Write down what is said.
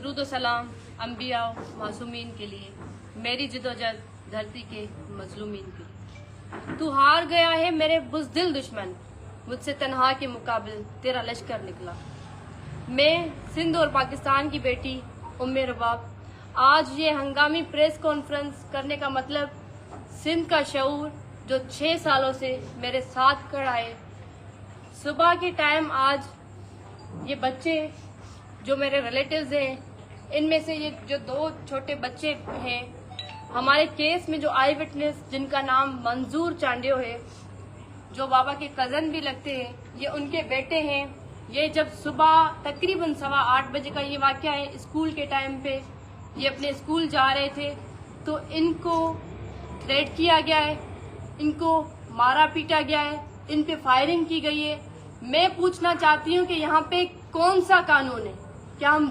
दरूद सलाम अम्बिया मासूमीन के लिए, मेरी जिदोजहद धरती के मजलूमीन के लिए। तू हार गया है मेरे बुज़दिल दुश्मन, मुझसे तन्हा के मुकाबिल तेरा लश्कर निकला। मैं सिंध और पाकिस्तान की बेटी उम्मे रबाब, आज ये हंगामी प्रेस कॉन्फ्रेंस करने का मतलब सिंध का शऊर जो 6 सालों से मेरे साथ खड़ा है। सुबह के टाइम आज ये बच्चे जो मेरे रिलेटिव्स हैं, इनमें से ये जो 2 छोटे बच्चे हैं, हमारे केस में जो आई विटनेस जिनका नाम मंजूर चांडियो है, जो बाबा के कजन भी लगते हैं, ये उनके बेटे हैं। ये जब सुबह तकरीबन 8:15 बजे का ये वाकया है, स्कूल के टाइम पे ये अपने स्कूल जा रहे थे तो इनको थ्रेट किया गया है, इनको मारा पीटा गया है, इन पे फायरिंग की गई है। मैं पूछना चाहती हूँ कि यहाँ पे कौन सा कानून है? क्या हम